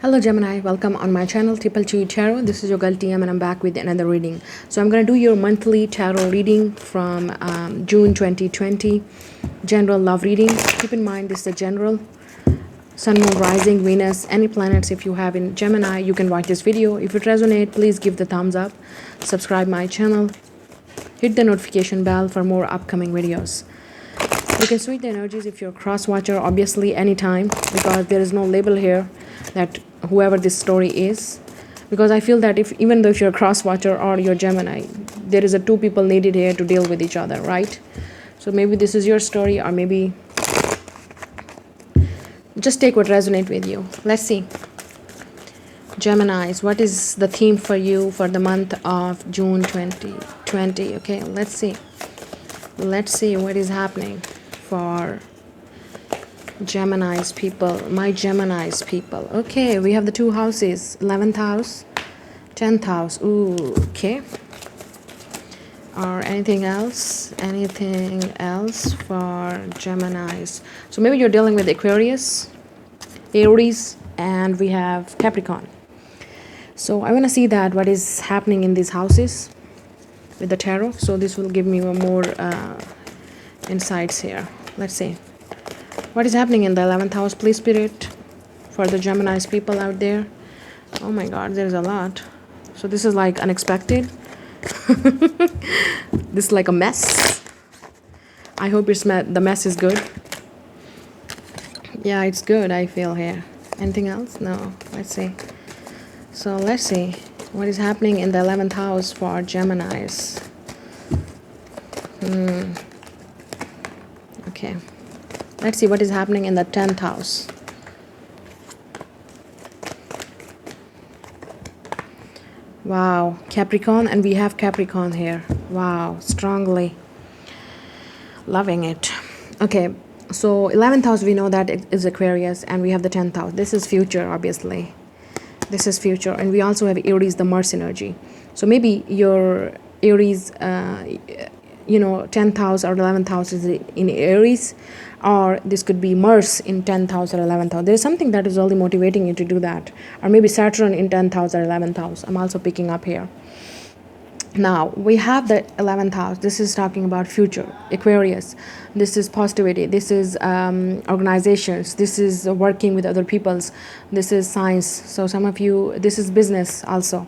Hello Gemini, welcome on my channel Triple Two Tarot. This is your girl TM and I'm back with another reading. So I'm going to do your monthly tarot reading from June 2020. General love reading. Keep in mind this is a general. Sun, Moon, Rising, Venus, any planets if you have in Gemini, you can watch this video. If it resonates, please give the thumbs up. Subscribe my channel. Hit the notification bell for more upcoming videos. You can switch the energies if you're a cross watcher, obviously anytime, because there is no label here that whoever this story is. Because I feel that even though if you're a cross watcher or you're Gemini, there is a two people needed here to deal with each other, right? So maybe this is your story, or maybe just take what resonates with you. Let's see. Geminis, what is the theme for you for the month of June 2020? Okay, let's see. Let's see what is happening for Gemini's people, my Gemini's people. Okay, we have the two houses, 11th house, 10th house. Ooh, okay. Or anything else? Anything else for Gemini's? So maybe you're dealing with Aquarius, Aries, and we have Capricorn. So I want to see that what is happening in these houses with the tarot. So this will give me more insights here. Let's see. What is happening in the 11th house, please, Spirit, for the Gemini's people out there? Oh my God, there's a lot. So this is like unexpected. This is like a mess. I hope the mess is good. Yeah, it's good, I feel here. Anything else? No. Let's see. So let's see what is happening in the 11th house for Gemini's. Okay. Let's see what is happening in the 10th house. Wow, Capricorn, and we have Capricorn here. Wow, strongly loving it. Okay, so 11th house, we know that it is Aquarius, and we have the 10th house. This is future, obviously. This is future, and we also have Aries, the Mars energy. So maybe your Aries, 10th house or 11th house is in Aries, or this could be Mars in 10th house or 11th house. There's something that is really motivating you to do that, or maybe Saturn in 10th house or 11th house. I'm also picking up here. Now we have the 11th house. This is talking about future, Aquarius. This is positivity. This is organizations. This is working with other peoples. This is science. So some of you, this is business also.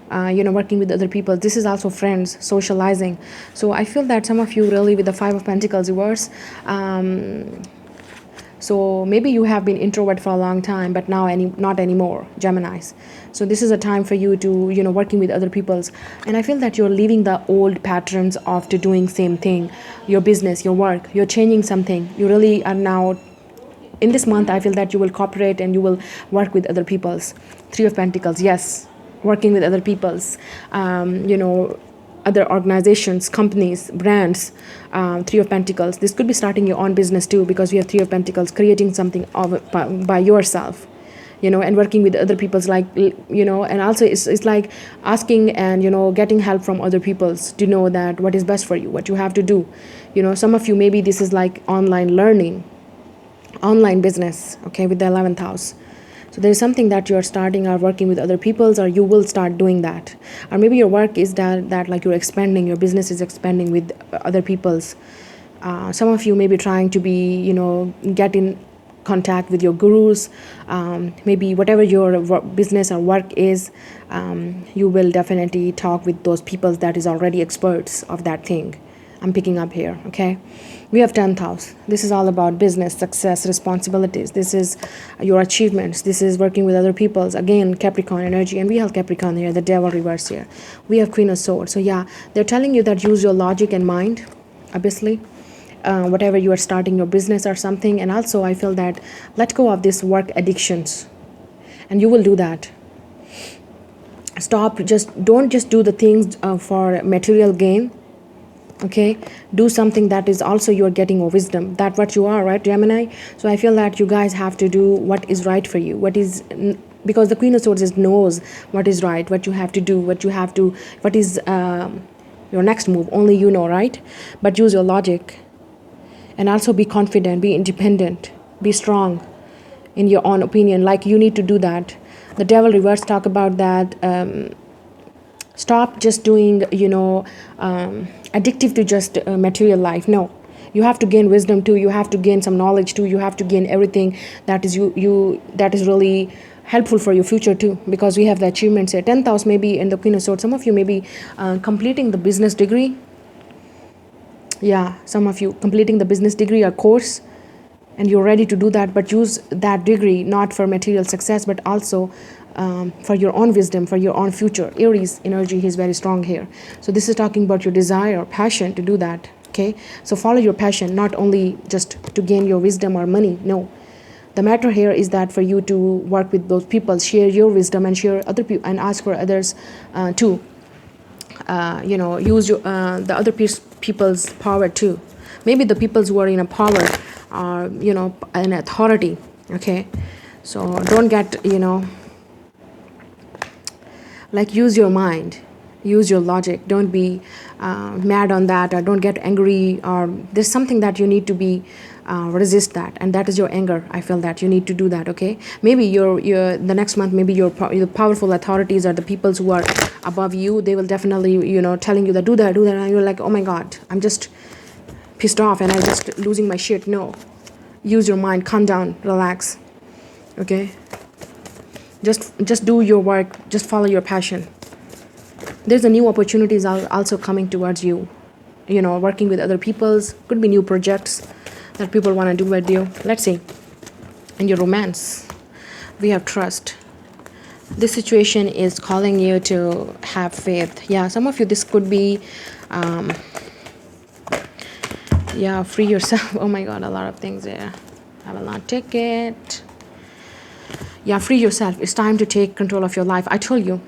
Working with other people. This is also friends, socializing. So I feel that some of you really with the Five of Pentacles reverse. So maybe you have been introvert for a long time, but now not anymore, Geminis. So this is a time for you to, working with other people's. And I feel that you're leaving the old patterns of to doing same thing, your business, your work. You're changing something. You really are now. In this month, I feel that you will cooperate and you will work with other people's. Three of Pentacles, yes. Working with other people's, other organizations, companies, brands. Three of Pentacles. This could be starting your own business too, because we have Three of Pentacles, creating something by yourself, and working with other people's, and also it's like asking and, getting help from other people's to know that what is best for you, what you have to do. Some of you, maybe this is like online learning, online business, okay, with the 11th house. So there's something that you're starting or working with other people's, or you will start doing that. Or maybe your work is that like you're expanding, your business is expanding with other people's. Some of you may be trying to be, get in contact with your gurus. Maybe whatever your business or work is, you will definitely talk with those people that is already experts of that thing. I'm picking up here, okay? We have 10th house. This is all about business, success, responsibilities. This is your achievements. This is working with other people's. Again, Capricorn energy. And we have Capricorn here, the devil reverse here. We have Queen of Swords. So yeah, they're telling you that use your logic and mind, obviously. Whatever you are starting your business or something. And also I feel that let go of this work addictions. And you will do that. Don't just do the things for material gain. Okay, do something that is also you're getting a wisdom. That's what you are, right, Gemini? So I feel that you guys have to do what is right for you. Because the Queen of Swords knows what is right, what you have to do, what is your next move. Only you know, right? But use your logic. And also be confident, be independent, be strong in your own opinion. Like you need to do that. The devil reverse talk about that. Stop just doing, addictive to just material life. No, you have to gain wisdom too, you have to gain some knowledge too, you have to gain everything that is you that is really helpful for your future too, because we have the achievements here. 10th house maybe in the Queen of Swords. Some of you may be completing the business degree. Yeah, some of you completing the business degree or course, and you're ready to do that, but use that degree not for material success, but also for your own wisdom, for your own future. Aries energy is very strong here. So this is talking about your desire, passion to do that. Okay, so follow your passion, not only just to gain your wisdom or money. No, the matter here is that for you to work with those people, share your wisdom and share other people, and ask for others to use the other people's power too. Maybe the peoples who are in a power are an authority. Okay, so don't get like, use your mind, use your logic. Don't be mad on that, or don't get angry, or there's something that you need to be resist that, and that is your anger. I feel that you need to do that. Okay, maybe you're the next month, maybe your powerful authorities or the peoples who are above you, they will definitely telling you that do that, and you're like, oh my god, I'm just pissed off and I'm just losing my shit. No, use your mind, calm down, relax. Okay, just do your work, just follow your passion. There's a new opportunities also coming towards you, working with other peoples. Could be new projects that people want to do with you. Let's see. In your romance, we have trust. This situation is calling you to have faith. Yeah, some of you, this could be free yourself. Oh my god, a lot of things there. I will not take it. Yeah, free yourself. It's time to take control of your life. I told you,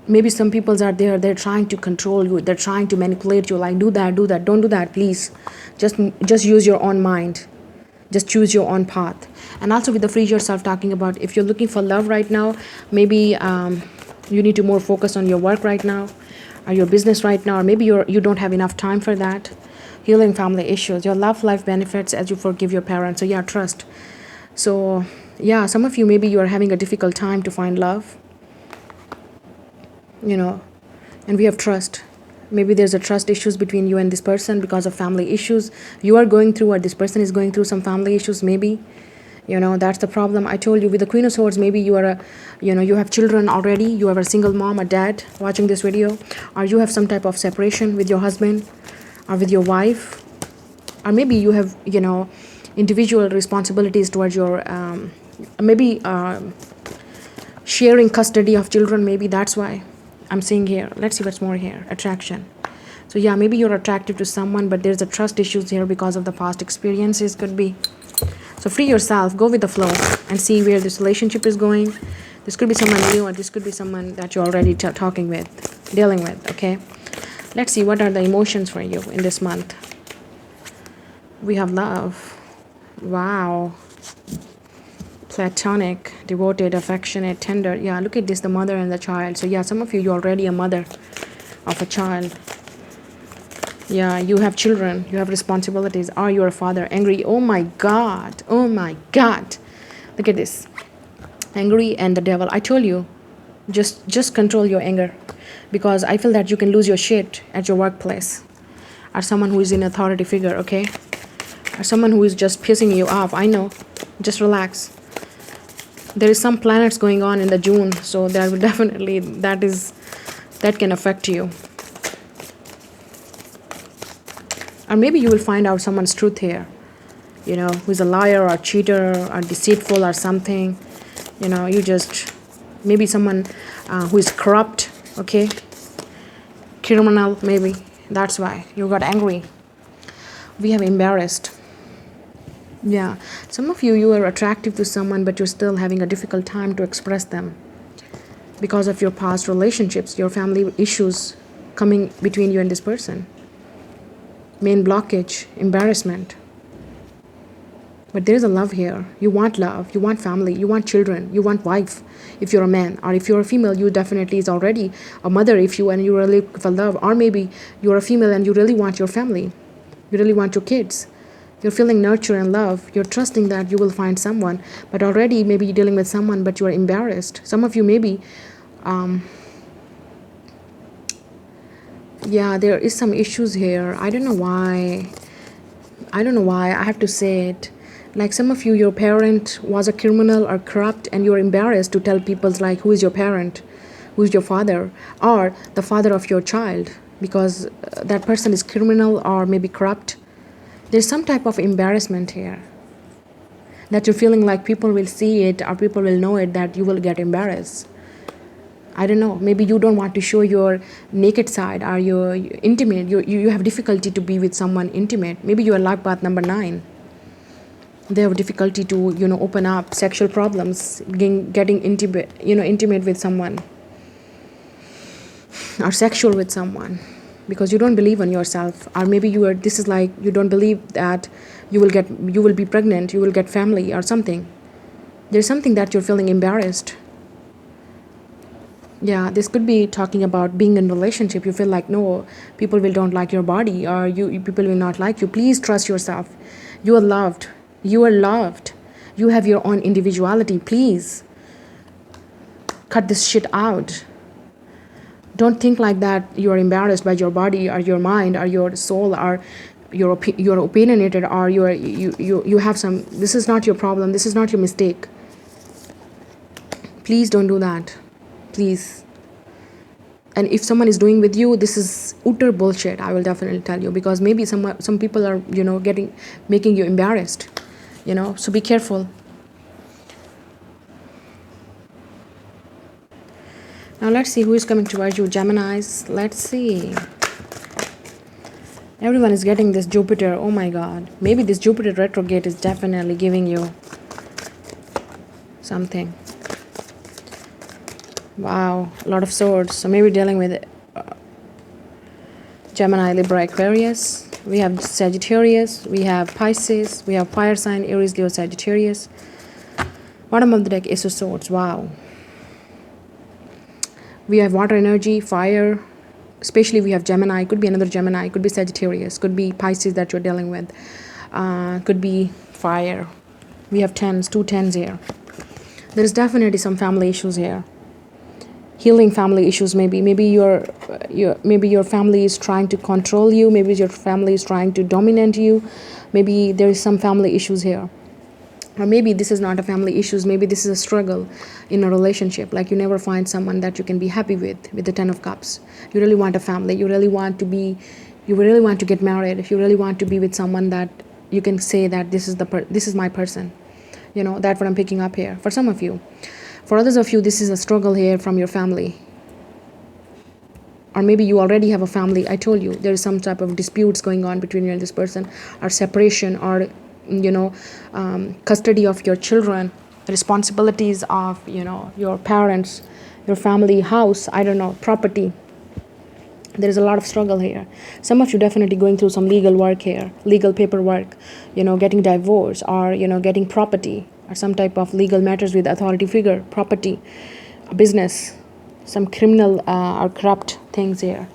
maybe some peoples are there, they're trying to control you, they're trying to manipulate you, like do that, don't do that, please. Just use your own mind, just choose your own path. And also with the free yourself, talking about if you're looking for love right now, maybe you need to more focus on your work right now, or your business right now, or maybe you don't have enough time for that. Healing family issues, your love life benefits as you forgive your parents. So yeah, trust. So yeah, some of you, maybe you are having a difficult time to find love, and we have trust. Maybe there's a trust issues between you and this person because of family issues you are going through, or this person is going through some family issues. Maybe that's the problem. I told you with the Queen of Swords, maybe you are you have children already, you have a single mom or dad watching this video, or you have some type of separation with your husband or with your wife, or maybe you have individual responsibilities towards your maybe sharing custody of children. Maybe that's why I'm seeing here. Let's see what's more here. Attraction. So yeah, maybe you're attractive to someone, but there's a trust issues here because of the past experiences. Could be. So free yourself, go with the flow, and see where this relationship is going. This could be someone new, or this could be someone that you're already talking with, dealing with. Okay, let's see what are the emotions for you in this month. We have love. Wow. Platonic, devoted, affectionate, tender. Yeah, look at this, the mother and the child. So yeah, some of you're already a mother of a child. Yeah, you have children, you have responsibilities, or you're a father. Angry. Oh my god, oh my god, look at this, angry and the devil. I told you, just control your anger, because I feel that you can lose your shit at your workplace, or someone who is an authority figure. Okay, or someone who is just pissing you off. I know, just relax. There is some planets going on in the June, so that will definitely, that can affect you. Or maybe you will find out someone's truth here, who's a liar or cheater or deceitful or something. You just, maybe someone who is corrupt. Okay, criminal maybe. That's why you got angry. We have embarrassed. Yeah, some of you are attractive to someone, but you're still having a difficult time to express them because of your past relationships, your family issues coming between you and this person. Main blockage, embarrassment. But there is a love here. You want love, you want family, you want children, you want wife if you're a man, or if you're a female, you definitely is already a mother if you and you really look for love. Or maybe you're a female and you really want your family, you really want your kids. You're feeling nurture and love. You're trusting that you will find someone, but already maybe you're dealing with someone, but you are embarrassed. Some of you maybe, yeah, there is some issues here. I don't know why. I don't know why I have to say it. Like some of you, your parent was a criminal or corrupt, and you're embarrassed to tell people like who is your parent, who is your father, or the father of your child, because that person is criminal or maybe corrupt. There's some type of embarrassment here that you're feeling like people will see it or people will know it, that you will get embarrassed. I don't know. Maybe you don't want to show your naked side or your intimate. You have difficulty to be with someone intimate. Maybe you are like path number 9. They have difficulty to open up sexual problems, getting intimate intimate with someone or sexual with someone, because you don't believe in yourself, or maybe this is like you don't believe that you will be pregnant, you will get family or something. There's something that you're feeling embarrassed. Yeah, this could be talking about being in a relationship. You feel like no, people will don't like your body, or people will not like you. Please trust yourself. You are loved. You are loved. You have your own individuality. Please cut this shit out. Don't think like that you are embarrassed by your body or your mind or your soul, or you're opinionated, or you have some. This is not your problem. This is not your mistake. Please don't do that. Please. And if someone is doing with you, this is utter bullshit. I will definitely tell you, because maybe some people are making you embarrassed. So be careful. Now let's see who is coming towards you, Geminis. Let's see. Everyone is getting this Jupiter. Oh my God. Maybe this Jupiter retrograde is definitely giving you something. Wow. A lot of swords. So maybe dealing with Gemini, Libra, Aquarius. We have Sagittarius. We have Pisces. We have fire sign, Aries, Leo, Sagittarius. Bottom of the deck, Ace of Swords. Wow. We have water energy, fire, especially we have Gemini. Could be another Gemini, could be Sagittarius, could be Pisces that you're dealing with, could be fire. We have tens, 2 tens here. There is definitely some family issues here. Healing family issues, maybe your family is trying to control you, maybe your family is trying to dominate you, maybe there is some family issues here. Or maybe this is not a family issues, maybe this is a struggle in a relationship, like you never find someone that you can be happy with the 10 of cups. You really want a family, you really want to get married, if you really want to be with someone that you can say that this is my person. That's what I'm picking up here for some of you. For others of you, this is a struggle here from your family. Or maybe you already have a family. I told you there is some type of disputes going on between you and this person, or separation, or custody of your children, responsibilities of your parents, your family, house, I don't know, property. There is a lot of struggle here. Some of you definitely going through some legal work here, legal paperwork, getting divorced, or getting property, or some type of legal matters with authority figure, property, business, some criminal or corrupt things here.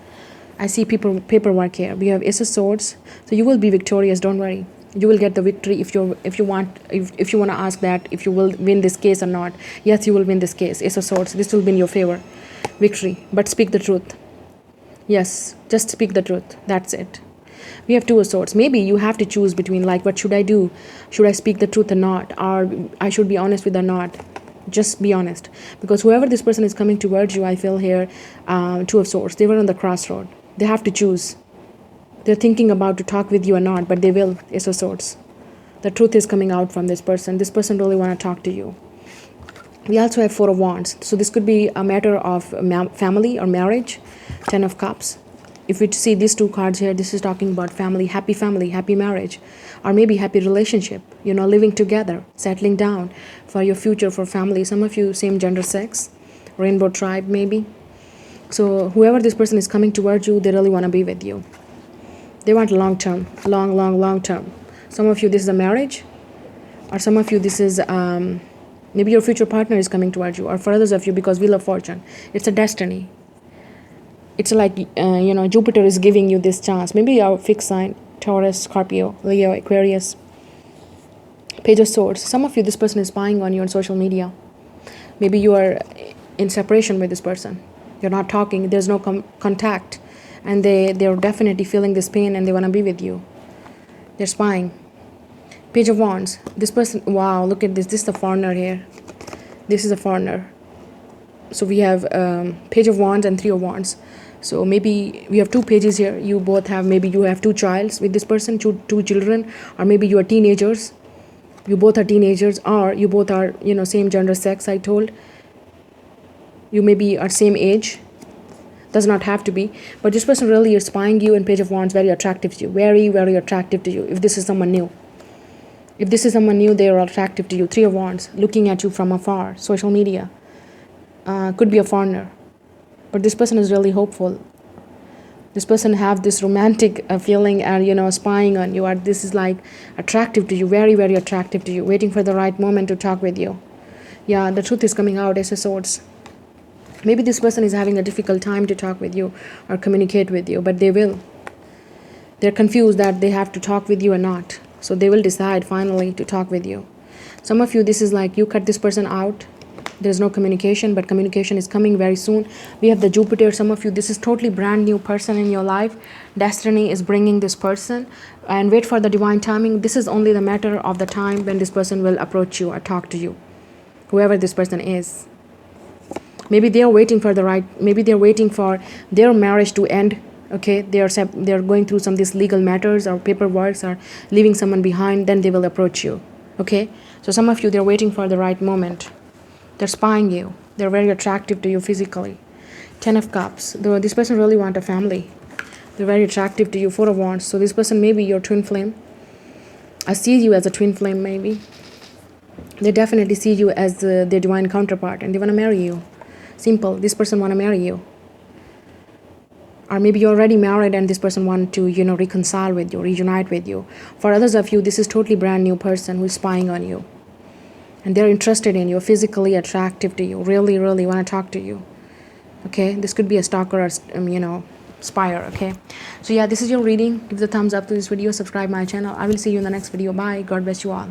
I see paperwork here. We have Ace of Swords, so you will be victorious, don't worry. You will get the victory if you want to ask that if you will win this case or not. Yes, you will win this case. Ace of Swords, this will be in your favor. Victory, but speak the truth. Yes, just speak the truth. That's it. We have Two of Swords. Maybe you have to choose between like, what should I do? Should I speak the truth or not? Or I should be honest with or not? Just be honest, because whoever this person is coming towards you, I feel here, Two of Swords. They were on the crossroad. They have to choose. They're thinking about to talk with you or not, but they will. Ace of Swords. The truth is coming out from this person. This person really want to talk to you. We also have Four of Wands. So this could be a matter of family or marriage. 10 of Cups. If we see these two cards here, this is talking about family, happy marriage, or maybe happy relationship, living together, settling down for your future, for family. Some of you, same gender, sex, rainbow tribe, maybe. So whoever this person is coming towards you, they really want to be with you. They want long term. Some of you, this is a marriage, or some of you, this is maybe your future partner is coming towards you, or for others of you, because Wheel of Fortune, it's a destiny. It's like Jupiter is giving you this chance. Maybe your fixed sign Taurus, Scorpio, Leo, Aquarius. Page of Swords. Some of you, this person is spying on you on social media. Maybe you are in separation with this person. You're not talking. There's no contact. And they're definitely feeling this pain and they want to be with you. They're spying. Page of Wands. This person, wow, look at this. This is a foreigner here. This is a foreigner. So we have Page of Wands and Three of Wands. So maybe we have two pages here. You both have, maybe you have two childs with this person, two children, or maybe you are teenagers. You both are teenagers, or you both are, same gender, sex, I told. You maybe are same age. Does not have to be. But this person really is spying you, and Page of Wands, very attractive to you. Very, very attractive to you. If this is someone new. If this is someone new, they are attractive to you. Three of Wands, looking at you from afar. Social media. Could be a foreigner. But this person is really hopeful. This person have this romantic feeling and, spying on you. Or this is like attractive to you, very, very attractive to you, waiting for the right moment to talk with you. Yeah, the truth is coming out, Ace of Swords. Maybe this person is having a difficult time to talk with you or communicate with you, but they will. They're confused that they have to talk with you or not. So they will decide finally to talk with you. Some of you, this is like you cut this person out. There's no communication, but communication is coming very soon. We have the Jupiter. Some of you, this is totally brand new person in your life. Destiny is bringing this person, and wait for the divine timing. This is only the matter of the time when this person will approach you or talk to you, whoever this person is. Maybe they are waiting for maybe they're waiting for their marriage to end. Okay, they're going through some of these legal matters or paperwork or leaving someone behind, then they will approach you. Okay, so some of you, they're waiting for the right moment. They're spying you. They're very attractive to you physically. Ten of Cups. This person really want a family. They're very attractive to you. Four of Wands. So this person may be your twin flame. I see you as a twin flame maybe. They definitely see you as their divine counterpart and they want to marry you. Simple. This person want to marry you. Or maybe you're already married and this person want to, reconcile with you, reunite with you. For others of you, this is totally brand new person who is spying on you. And they're interested in you, physically attractive to you, really, really want to talk to you. Okay, this could be a stalker or, spire. Okay, so yeah, this is your reading. Give the thumbs up to this video, subscribe my channel. I will see you in the next video. Bye. God bless you all.